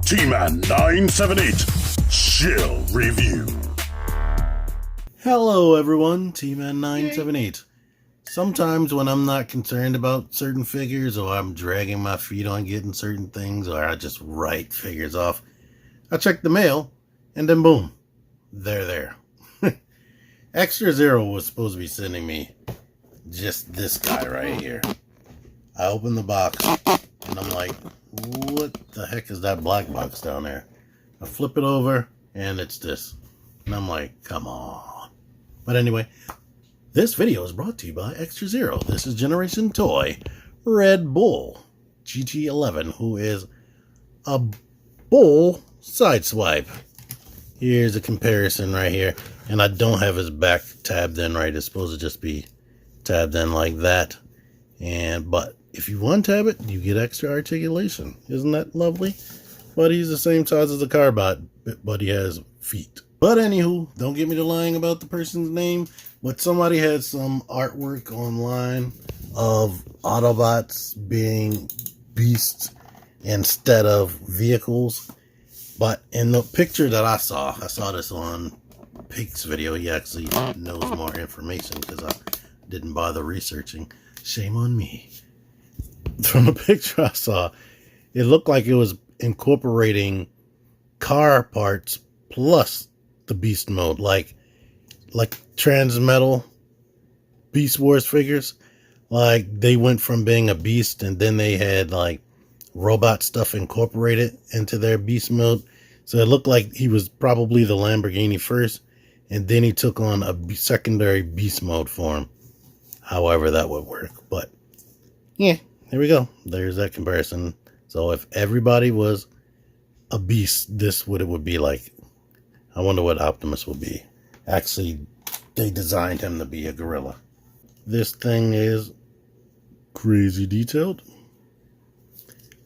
T-Man 978 Chill Review. Hello everyone, T-Man 978. Sometimes when I'm not concerned about certain figures, or I'm dragging my feet on getting certain things, or I just write figures off, I check the mail, and then boom, they're there. Extra Zero was supposed to be sending me just this guy right here. I open the box, and I'm like, what the heck is that black box down there? I flip it over, and it's this. And I'm like, come on. But anyway, this video is brought to you by Extra Zero. This is Generation Toy Red Bull GT-11, who is a bull Sideswipe. Here's a comparison right here. And I don't have his back tabbed in right. It's supposed to just be tabbed in like that. But if you untab it, you get extra articulation. Isn't that lovely? But he's the same size as the Carbot, but he has feet. But anywho, don't get me to lying about the person's name. But somebody had some artwork online of Autobots being beasts instead of vehicles. But in the picture that I saw this on Pig's video. He actually knows more information because I didn't bother researching. Shame on me. From the picture I saw, it looked like it was incorporating car parts plus the beast mode, like Transmetal Beast Wars figures. Like they went from being a beast and then they had like robot stuff incorporated into their beast mode. So it looked like he was probably the Lamborghini first, and then he took on a secondary beast mode form. However that would work. But yeah, there we go. There's that comparison. So if everybody was a beast, this what it would be like. I wonder what Optimus would be. Actually, they designed him to be a gorilla. This thing is crazy detailed.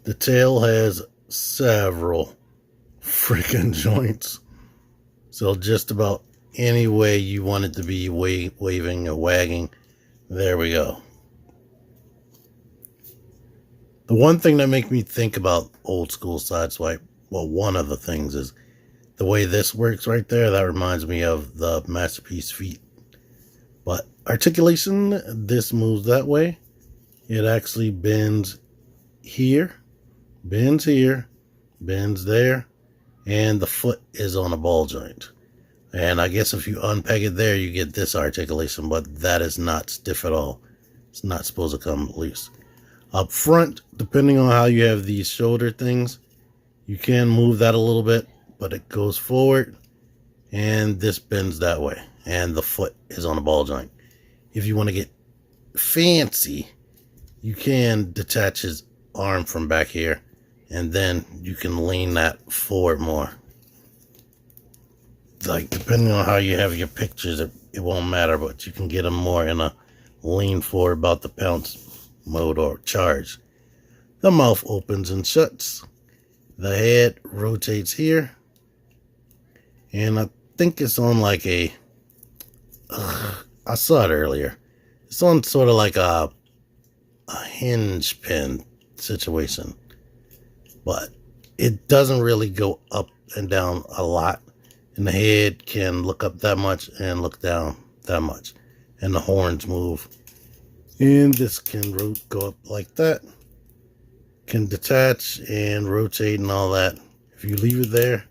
The tail has several freaking joints. So just about any way you want it to be waving or wagging, there we go. The one thing that makes me think about old school Sideswipe, well, one of the things is the way this works right there. That reminds me of the Masterpiece feet. But articulation, this moves that way. It actually bends here, bends here, bends there, and the foot is on a ball joint. And I guess if you unpeg it there, you get this articulation, but that is not stiff at all. It's not supposed to come loose. Up front, depending on how you have these shoulder things, you can move that a little bit, but it goes forward, and this bends that way, and the foot is on a ball joint. If you want to get fancy, you can detach his arm from back here, and then you can lean that forward more. Like, depending on how you have your pictures, it won't matter, but you can get them more in a lean forward about the pounce mode or charge. The mouth opens and shuts. The head rotates here. And I think it's on like a... I saw it earlier. It's on sort of like a hinge pin situation. But it doesn't really go up and down a lot. And the head can look up that much and look down that much. And the horns move. And this can go up like that. Can detach and rotate and all that. If you leave it there,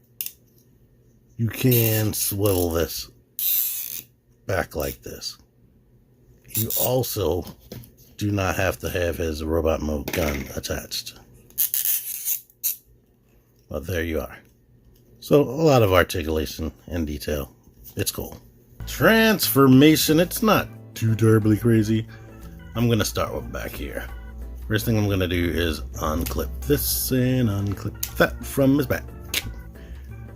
you can swivel this back like this. You also do not have to have his robot mode gun attached. But there you are. So a lot of articulation and detail. It's cool. Transformation, it's not too terribly crazy. I'm going to start with back here. First thing I'm going to do is unclip this and unclip that from his back.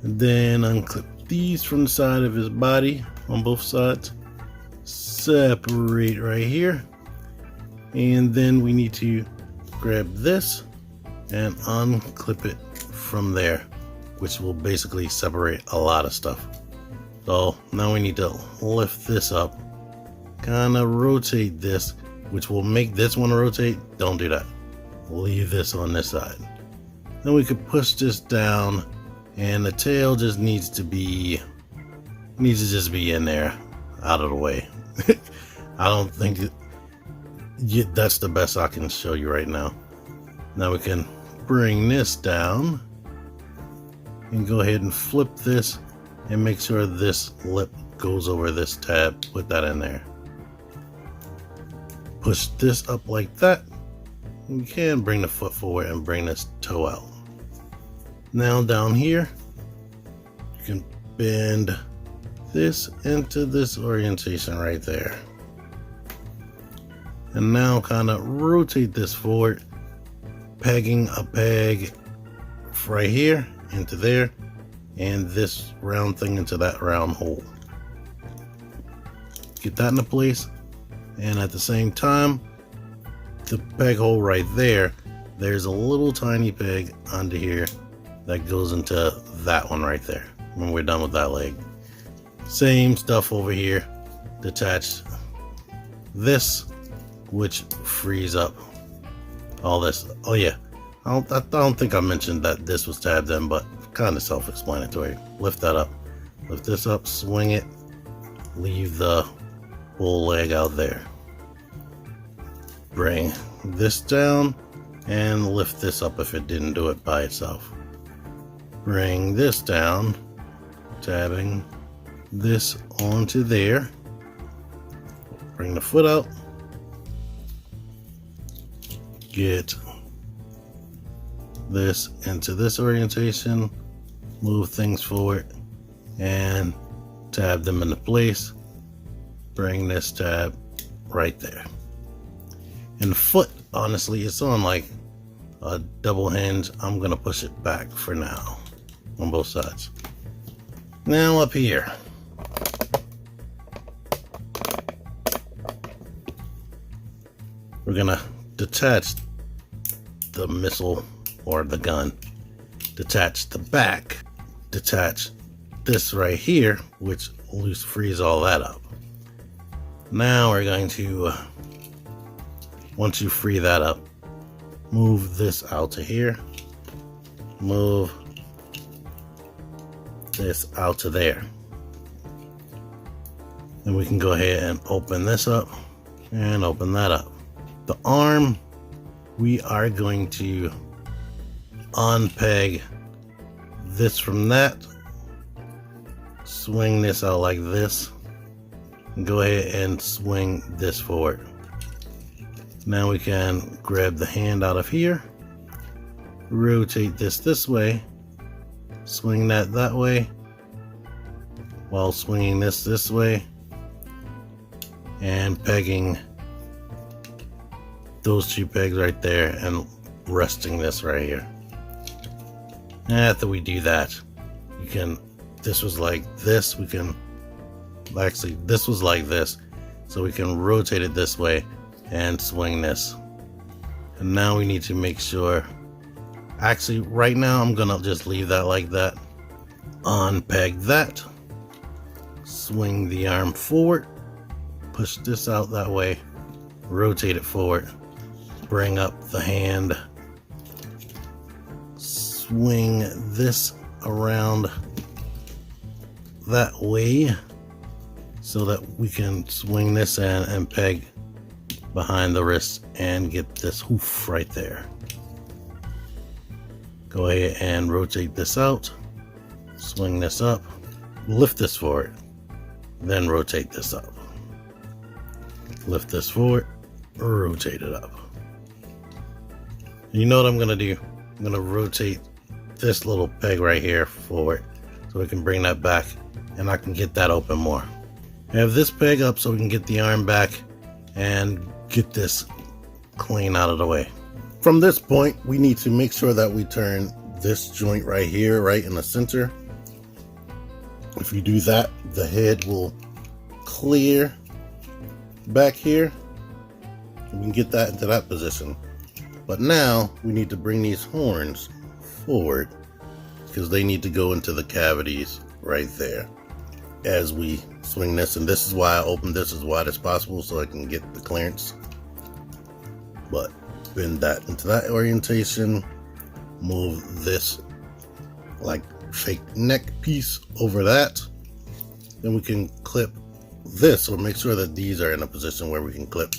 And then unclip these from the side of his body on both sides. Separate right here. And then we need to grab this and unclip it from there, which will basically separate a lot of stuff. So now we need to lift this up, kind of rotate this, which will make this one rotate. Don't do that. Leave this on this side. Then we could push this down, and the tail just needs to just be in there, out of the way. I don't think that's the best I can show you right now. Now we can bring this down and go ahead and flip this and make sure this lip goes over this tab. Put that in there. Push this up like that. We can bring the foot forward and bring this toe out. Now down here, you can bend this into this orientation right there. And now kind of rotate this forward, pegging a peg right here into there, and this round thing into that round hole. Get that into place, and at the same time, the peg hole right there, there's a little tiny peg under here that goes into that one right there when we're done with that leg. Same stuff over here. Detach this, which frees up all this. Oh yeah, I don't think I mentioned that this was tabbed in, but kind of self-explanatory. Lift that up, lift this up, swing it, leave the whole leg out there. Bring this down and lift this up if it didn't do it by itself. Bring this down, tabbing this onto there. Bring the foot out. Get this into this orientation, move things forward, and tab them into place. Bring this tab right there. And the foot, honestly, it's on like a double hinge. I'm gonna push it back for now on both sides. Now up here, we're gonna detach the missile or the gun, detach the back, detach this right here, which loose frees all that up. Now we're going to, once you free that up, move this out to here, move this out to there. Then we can go ahead and open this up and open that up. The arm, we are going to unpeg this from that, swing this out like this, and go ahead and swing this forward. Now we can grab the hand out of here, rotate this way, swing that way, while swinging this way, and pegging those two pegs right there and resting this right here. After we do that, you can, this was like this, we can, actually this was like this, so we can rotate it this way and swing this. And now we need to make sure, actually right now I'm gonna just leave that like that. Unpeg that, swing the arm forward, push this out that way, rotate it forward, bring up the hand, swing this around that way so that we can swing this in and peg behind the wrist and get this hoof right there. Go ahead and rotate this out, swing this up, lift this forward, then rotate this up. Lift this forward, rotate it up. You know what I'm gonna do? I'm gonna rotate this little peg right here forward so we can bring that back and I can get that open more. I have this peg up so we can get the arm back and get this clean out of the way. From this point, we need to make sure that we turn this joint right here, right in the center. If you do that, the head will clear back here. We can get that into that position. But now we need to bring these horns forward because they need to go into the cavities right there as we swing this. And this is why I opened this as wide as possible so I can get the clearance. But bend that into that orientation, move this like fake neck piece over that. Then we can clip this, or make sure that these are in a position where we can clip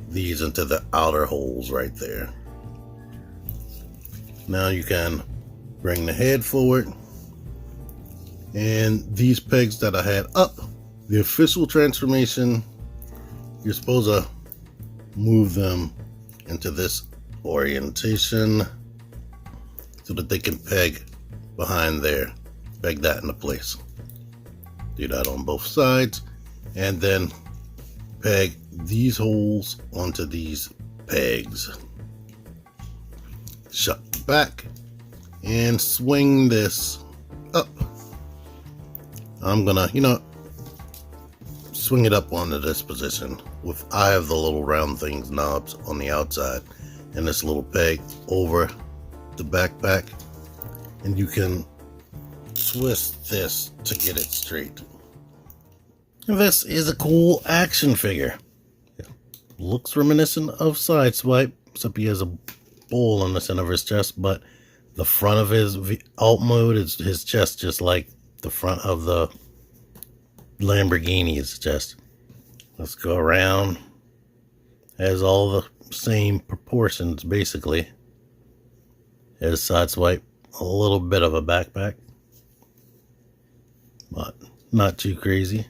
these into the outer holes right there. Now you can bring the head forward, and these pegs that I had up, the official transformation, you're supposed to move them into this orientation so that they can peg behind there. Peg that into place. Do that on both sides, and then peg these holes onto these pegs. Shut the back and swing this up. I'm gonna, swing it up onto this position with I have the little round things knobs on the outside and this little peg over the backpack, and you can twist this to get it straight. And this is a cool action figure. It looks reminiscent of Sideswipe, except he has a bowl in the center of his chest, but the front of his alt mode is his chest, just like the front of the Lamborghini's chest. Let's go around. Has all the same proportions basically as Sideswipe. A little bit of a backpack, but not too crazy.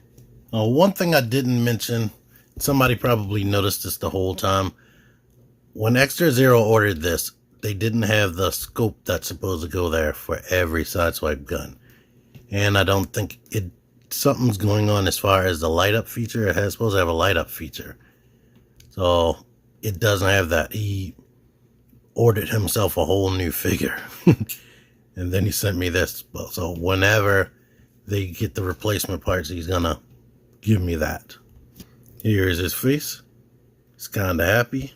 One thing I didn't mention, somebody probably noticed this the whole time. When Extra Zero ordered this, they didn't have the scope that's supposed to go there for every Sideswipe gun. And I don't think something's going on as far as the light up feature. It has supposed to have a light up feature. So it doesn't have that. He ordered himself a whole new figure. And then he sent me this. So whenever they get the replacement parts, he's gonna give me that. Here's his face. He's kind of happy.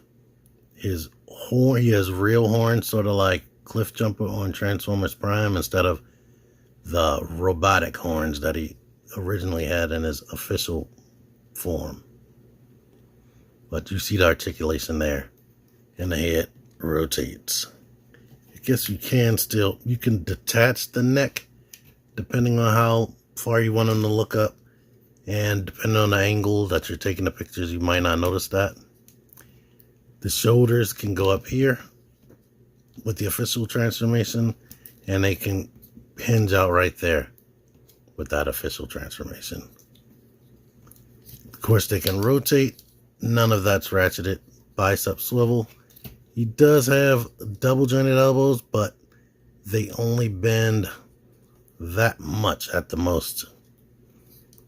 His horn, he has real horns, sort of like Cliff Jumper on Transformers Prime, instead of the robotic horns that he originally had in his official form. But you see the articulation there, and the head rotates. I guess you can detach the neck depending on how far you want him to look up, and depending on the angle that you're taking the pictures, you might not notice that. The shoulders can go up here with the official transformation, and they can hinge out right there with that official transformation. Of course, they can rotate. None of that's ratcheted. Bicep swivel. He does have double jointed elbows, but they only bend that much at the most.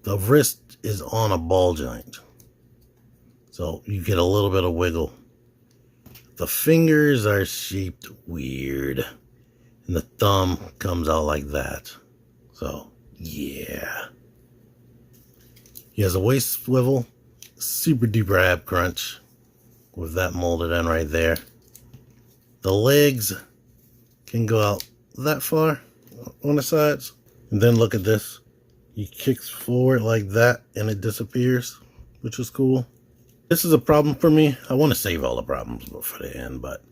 The wrist is on a ball joint, so you get a little bit of wiggle. The fingers are shaped weird, and the thumb comes out like that. So, yeah. He has a waist swivel, super duper ab crunch with that molded in right there. The legs can go out that far on the sides. And then look at this. He kicks forward like that and it disappears, which is cool. This is a problem for me. I want to save all the problems for the end, but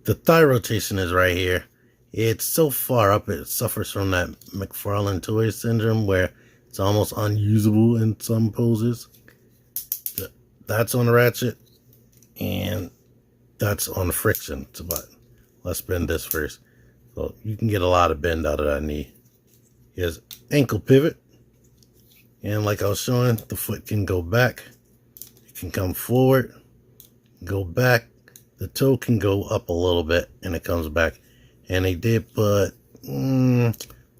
the thigh rotation is right here. It's so far up, it suffers from that McFarlane Toys syndrome where it's almost unusable in some poses. That's on the ratchet, and that's on the friction. But let's bend this first. So you can get a lot of bend out of that knee. He has ankle pivot, and like I was showing, the foot can go back. It can come forward, go back. The toe can go up a little bit, and it comes back. And they did put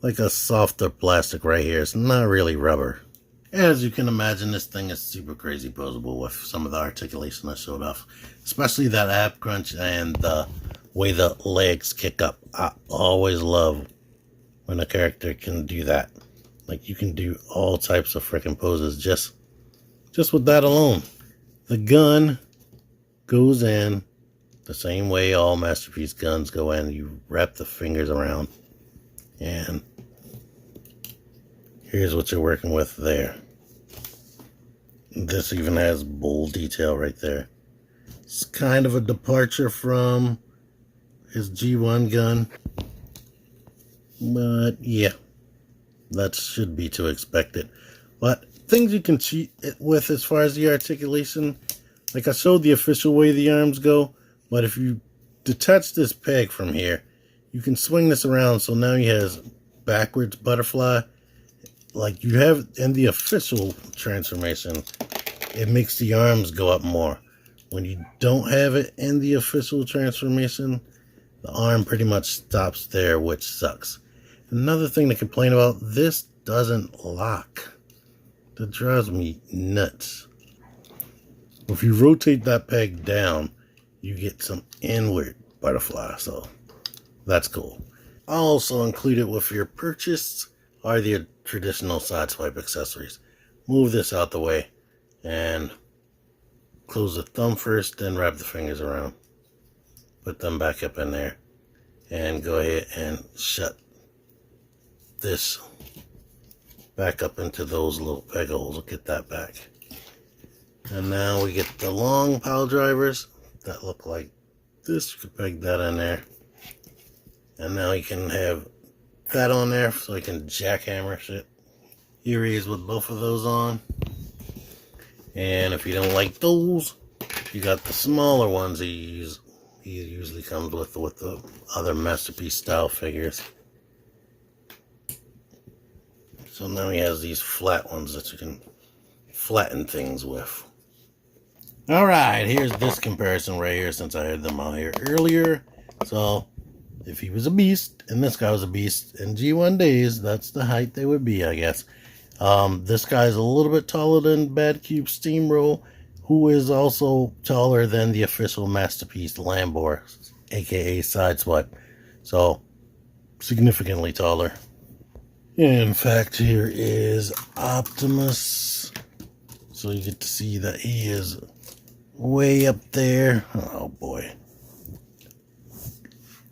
like a softer plastic right here. It's not really rubber. As you can imagine, this thing is super crazy posable with some of the articulation I showed off. Especially that ab crunch and the way the legs kick up. I always love when a character can do that. Like, you can do all types of freaking poses just with that alone. The gun goes in the same way all Masterpiece guns go in. You wrap the fingers around, and here's what you're working with there. This even has bold detail right there. It's kind of a departure from his G1 gun. But yeah, that should be to expected. But things you can cheat with as far as the articulation, like I showed the official way the arms go, but if you detach this peg from here, you can swing this around so now he has backwards butterfly. Like you have in the official transformation, it makes the arms go up more. When you don't have it in the official transformation, the arm pretty much stops there, which sucks. Another thing to complain about, this doesn't lock. That drives me nuts. If you rotate that peg down, you get some inward butterfly, so that's cool. I'll also include it with your purchase are the traditional Sideswipe accessories. Move this out the way and close the thumb first, then wrap the fingers around. Put them back up in there and go ahead and shut this back up into those little peg holes. We'll get that back. And now we get the long pile drivers that look like this. You can peg that in there. And now you can have that on there so you can jackhammer shit. Here he is with both of those on. And if you don't like those, you got the smaller ones he usually comes with the other Masterpiece style figures. So now he has these flat ones that you can flatten things with. Alright, here's this comparison right here since I had them out here earlier. So, if he was a beast, and this guy was a beast, in G1 days, that's the height they would be, I guess. This guy's a little bit taller than Bad Cube Steamroll, who is also taller than the official Masterpiece Lambor, aka Sideswipe. So, significantly taller. In fact, here is Optimus. So you get to see that he is way up there. Oh boy.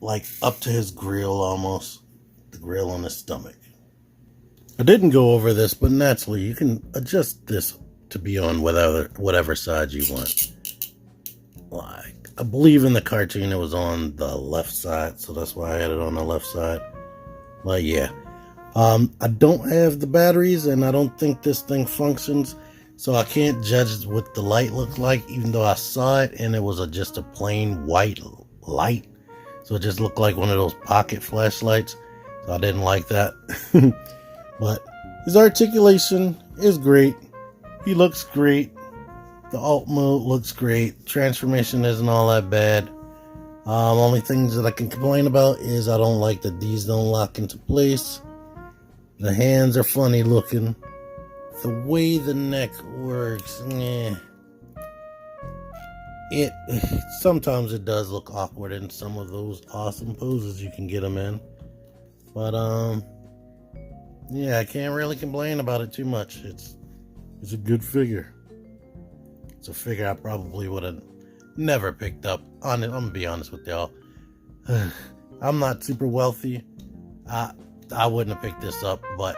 Like up to his grill almost. The grill on his stomach. I didn't go over this, but naturally you can adjust this to be on whatever side you want. Like, I believe in the cartoon it was on the left side, so that's why I had it on the left side. But yeah. I don't have the batteries, and I don't think this thing functions, so I can't judge what the light looked like, even though I saw it and it was just a plain white light. So it just looked like one of those pocket flashlights, so I didn't like that. But his articulation is great. He looks great. The alt mode looks great. Transformation isn't all that bad. Only things that I can complain about is I don't like that these don't lock into place. The hands are funny looking. The way the neck works, sometimes it does look awkward in some of those awesome poses you can get them in. But yeah, I can't really complain about it too much. It's a good figure. It's a figure I probably would have never picked up. I'm gonna be honest with y'all. I'm not super wealthy. I wouldn't have picked this up, but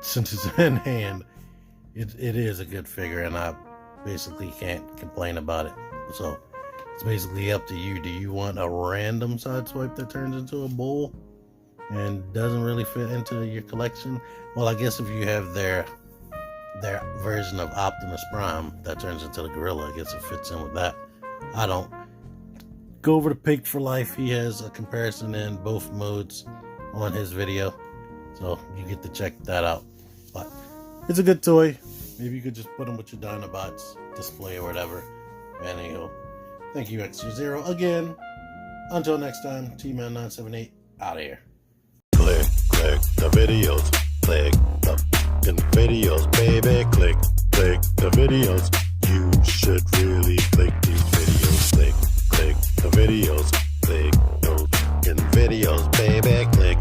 since it's in hand, it is a good figure, and I basically can't complain about it. So it's basically up to you. Do you want a random Sideswipe that turns into a bowl and doesn't really fit into your collection? Well, I guess if you have their version of Optimus Prime that turns into the gorilla, I guess it fits in with that. I don't. Go over to Pig for Life. He has a comparison in both modes on his video, so you get to check that out. But it's a good toy. Maybe you could just put them with your Dinobots display or whatever. Anyhow, thank you Extra Zero again. Until next time, T-Man978 out of here. Click the videos. Click the videos, baby. Click the videos. You should really click these videos. Click the videos. Click those videos, baby. Click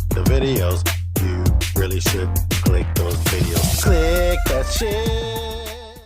the videos. You really should click those videos. Click that shit.